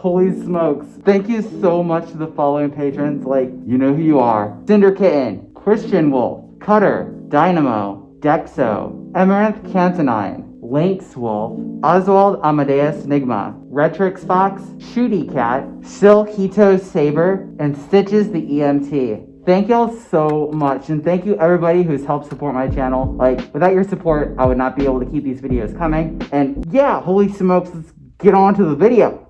Holy smokes. Thank you so much to the following patrons. Like, you know who you are. Cinder Kitten, Christian Wolf, Cutter, Dynamo, Dexo, Amaranth Cantonine, Lynx Wolf, Oswald Amadeus Nigma, Retrix Fox, Shooty Cat, Silhito Saber, and Stitches the EMT. Thank y'all so much, and thank you everybody who's helped support my channel. Like, without your support, I would not be able to keep these videos coming. And yeah, holy smokes, let's get on to the video.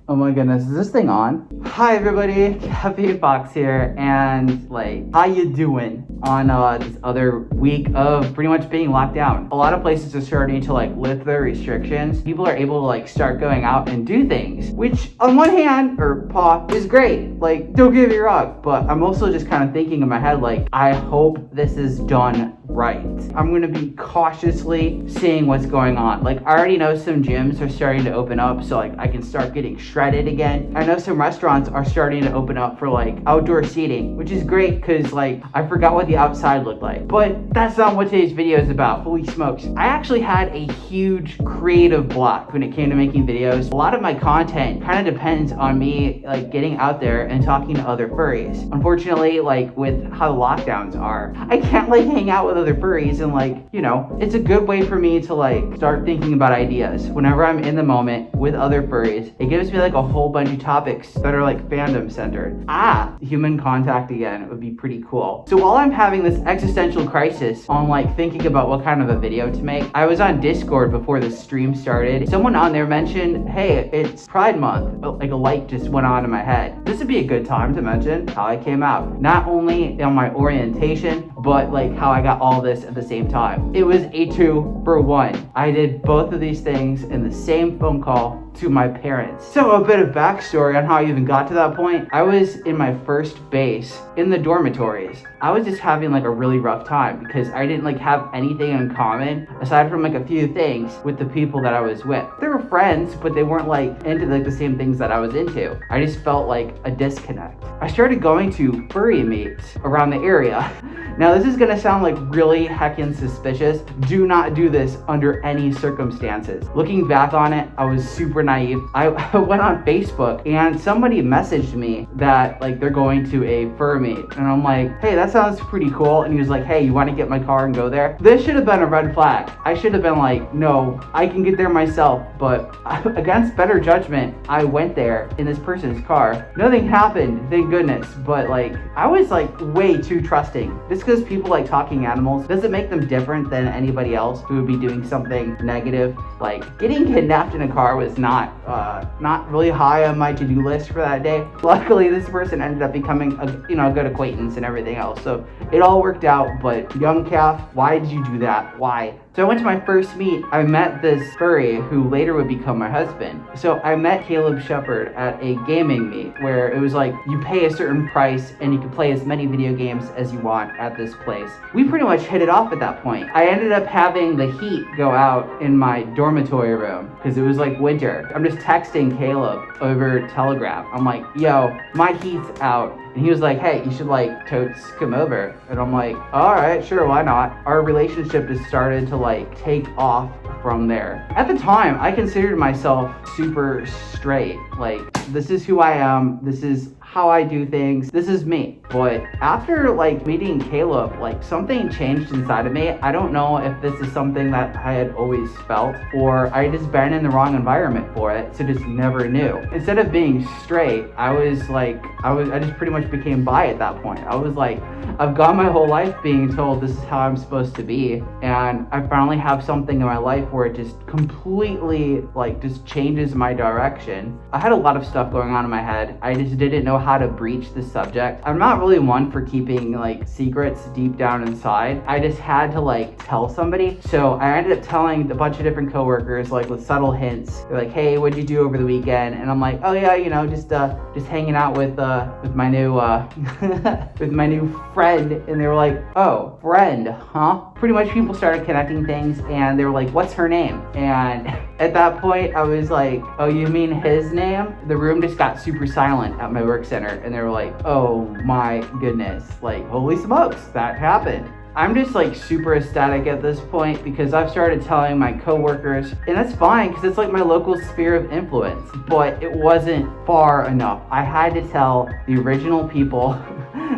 Oh my goodness, is this thing on? Hi everybody, Caffeine Fox here, and like, how you doing on this other week of pretty much being locked down? A lot of places are starting to like lift their restrictions. People are able to like start going out and do things, which on one hand, or paw, is great. Like, don't get me wrong, but I'm also just kind of thinking in my head, like, I hope this is done right. I'm gonna be cautiously seeing what's going on. Like, I already know some gyms are starting to open up, so like I can start getting shredded again. I know some restaurants are starting to open up for like outdoor seating, which is great because like I forgot what the outside looked like. But that's not what today's video is about. Holy smokes. I actually had a huge creative block when it came to making videos. A lot of my content kind of depends on me like getting out there and talking to other furries. Unfortunately, like with how the lockdowns are, I can't like hang out with other furries, and like, you know, it's a good way for me to like start thinking about ideas. Whenever I'm in the moment with other furries, it gives me like a whole bunch of topics that are like fandom centered. Human contact again would be pretty cool. So while I'm having this existential crisis on like thinking about what kind of a video to make, I was on Discord before the stream started. Someone on there mentioned, hey, it's Pride Month. Like a light just went on in my head. This would be a good time to mention how I came out. Not only on my orientation, but like how I got all this at the same time. It was a 2 for 1. I did both of these things in the same phone call to my parents. So a bit of backstory on how I even got to that point. I was in my first base in the dormitories. I was just having like a really rough time because I didn't like have anything in common aside from like a few things with the people that I was with. They were friends, but they weren't like into like the same things that I was into. I just felt like a disconnect. I started going to furry meets around the area. Now this is gonna sound like really heckin' suspicious. Do not do this under any circumstances. Looking back on it, I was super naive. I went on Facebook and somebody messaged me that like they're going to a fur meet, and I'm like, hey, that sounds pretty cool. And he was like, hey, you want to get my car and go there? This should have been a red flag. I should have been like, no, I can get there myself. But against better judgment, I went there in this person's car. Nothing happened, thank goodness. But like, I was like way too trusting. Just because people like talking animals doesn't make them different than anybody else who would be doing something negative. Like getting kidnapped in a car was not really high on my to-do list for that day. Luckily, this person ended up becoming a good acquaintance and everything else. So it all worked out. But young calf, why did you do that? Why? So I went to my first meet. I met this furry who later would become my husband. So I met Caleb Shepard at a gaming meet where it was like you pay a certain price and you can play as many video games as you want at this place. We pretty much hit it off at that point. I ended up having the heat go out in my dormitory room because it was like winter. I'm just texting Caleb over Telegram. I'm like, yo, my heat's out. And he was like, hey, you should like totes come over. And I'm like, all right, sure, why not? Our relationship just started to like take off from there. At the time, I considered myself super straight. Like, this is who I am. This is how I do things. This is me. But after like meeting Caleb, like something changed inside of me. I don't know if this is something that I had always felt or I just been in the wrong environment for it, so just never knew. Instead of being straight, I just pretty much became bi at that point. I was like, I've gone my whole life being told this is how I'm supposed to be, and I finally have something in my life where it just completely like just changes my direction. I had a lot of stuff going on in my head. I just didn't know how to breach the subject. I'm not really one for keeping like secrets deep down inside. I just had to like tell somebody. So I ended up telling a bunch of different coworkers like with subtle hints. They're like, hey, what'd you do over the weekend? And I'm like, oh yeah, you know, just hanging out with my new with my new friend. And they were like, oh, friend, huh? Pretty much people started connecting things and they were like, what's her name? And at that point I was like, oh, you mean his name? The room just got super silent at my work center and they were like, oh my goodness, like holy smokes, that happened. I'm just like super ecstatic at this point because I've started telling my coworkers, and that's fine because it's like my local sphere of influence, but it wasn't far enough. I had to tell the original people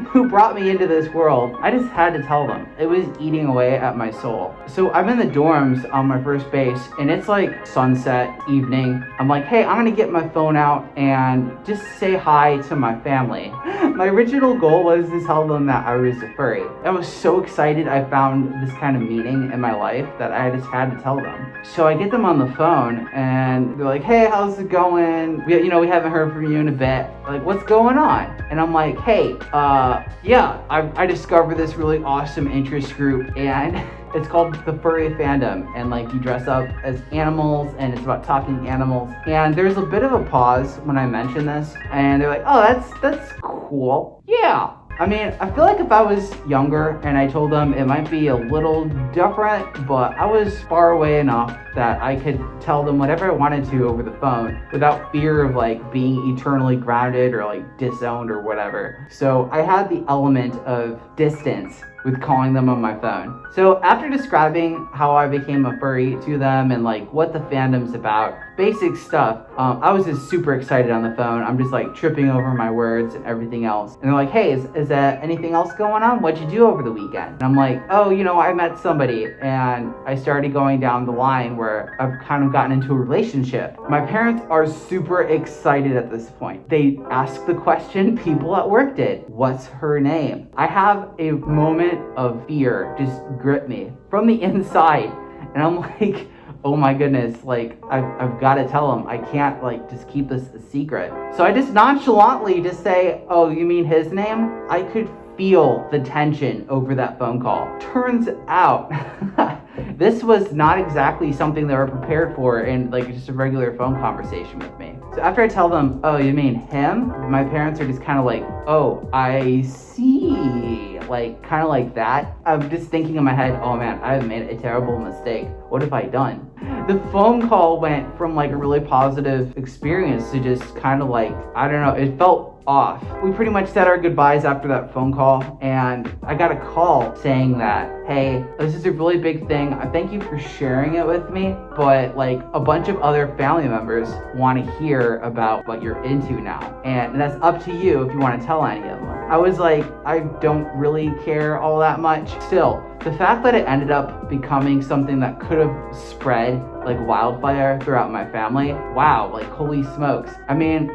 who brought me into this world. I just had to tell them. It was eating away at my soul. So I'm in the dorms on my first base, and it's like sunset, evening. I'm like, hey, I'm gonna get my phone out and just say hi to my family. My original goal was to tell them that I was a furry. I was so excited I found this kind of meaning in my life that I just had to tell them. So I get them on the phone, and they're like, hey, how's it going? We haven't heard from you in a bit. Like, what's going on? And I'm like, hey, yeah, I discovered this really awesome interest group, and it's called the furry fandom, and like you dress up as animals, and it's about talking animals. And there's a bit of a pause when I mention this, and they're like, oh, that's cool. Yeah. I mean, I feel like if I was younger and I told them, it might be a little different, but I was far away enough that I could tell them whatever I wanted to over the phone without fear of like being eternally grounded or like disowned or whatever. So I had the element of distance with calling them on my phone. So after describing how I became a furry to them and like what the fandom's about, basic stuff, I was just super excited on the phone. I'm just like tripping over my words and everything else. And they're like, hey, is there anything else going on? What'd you do over the weekend? And I'm like, oh, I met somebody, and I started going down the line where I've kind of gotten into a relationship. My parents are super excited at this point. They ask the question people at work did. What's her name? I have a moment of fear just grip me from the inside, and I'm like, oh my goodness, like I've got to tell them. I can't like just keep this a secret. So I just nonchalantly just say, oh, you mean his name? I could feel the tension over that phone call. Turns out this was not exactly something they were prepared for in like just a regular phone conversation with me. So after I tell them, oh, you mean him? My parents are just kind of like, oh, I see. Like, kind of like that. I'm just thinking in my head, oh man, I've made a terrible mistake. What have I done? The phone call went from like a really positive experience to just kind of like, I don't know, it felt off. We pretty much said our goodbyes after that phone call, and I got a call saying that, hey, this is a really big thing. I thank you for sharing it with me, but like a bunch of other family members want to hear about what you're into now, and that's up to you if you want to tell any of them. I was like, I don't really care all that much. Still, the fact that it ended up becoming something that could have spread like wildfire throughout my family, wow, like holy smokes. I mean,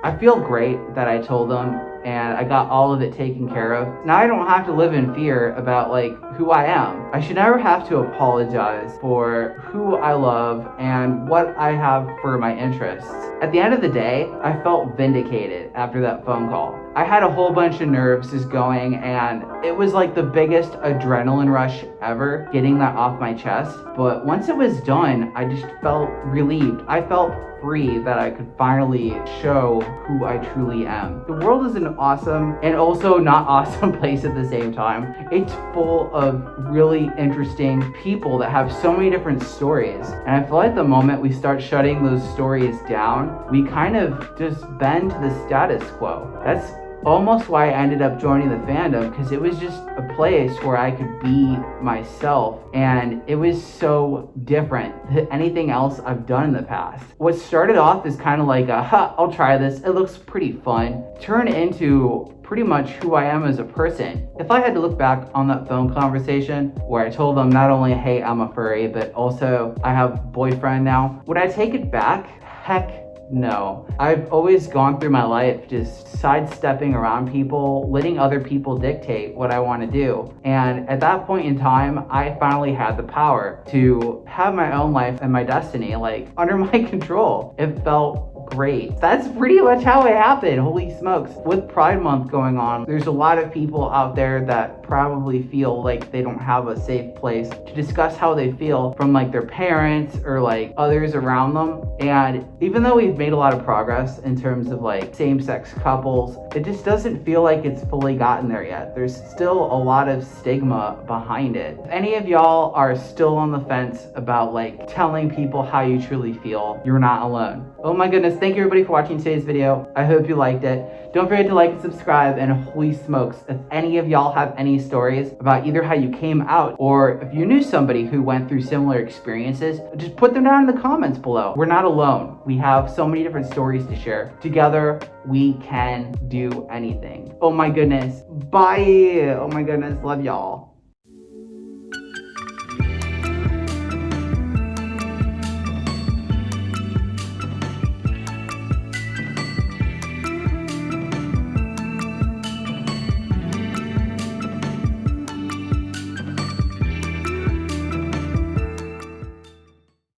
I feel great that I told them and I got all of it taken care of. Now I don't have to live in fear about like who I am. I should never have to apologize for who I love and what I have for my interests. At the end of the day, I felt vindicated after that phone call. I had a whole bunch of nerves just going, and it was like the biggest adrenaline rush ever getting that off my chest. But once it was done, I just felt relieved. I felt free that I could finally show who I truly am. The world is an awesome and also not awesome place at the same time. It's full of really interesting people that have so many different stories. And I feel like the moment we start shutting those stories down, we kind of just bend to the status quo. That's almost why I ended up joining the fandom, because it was just a place where I could be myself, and it was so different than anything else I've done in the past. What started off as kind of like I'll try this, it looks pretty fun, turned into pretty much who I am as a person. If I had to look back on that phone conversation where I told them not only, hey, I'm a furry, but also I have a boyfriend now, would I take it back? Heck no. I've always gone through my life just sidestepping around people, letting other people dictate what I want to do. And at that point in time, I finally had the power to have my own life and my destiny, like, under my control. It felt great. That's pretty much how it happened. Holy smokes. With Pride Month going on, there's a lot of people out there that probably feel like they don't have a safe place to discuss how they feel from like their parents or like others around them. And even though we've made a lot of progress in terms of like same-sex couples, it just doesn't feel like it's fully gotten there yet. There's still a lot of stigma behind it. If any of y'all are still on the fence about like telling people how you truly feel, you're not alone. Oh my goodness, thank you everybody for watching today's video. I hope you liked it. Don't forget to like and subscribe, and holy smokes, if any of y'all have any stories about either how you came out or if you knew somebody who went through similar experiences, just put them down in the comments below. We're not alone. We have so many different stories to share. Together, we can do anything. Oh my goodness. Bye. Oh my goodness. Love y'all.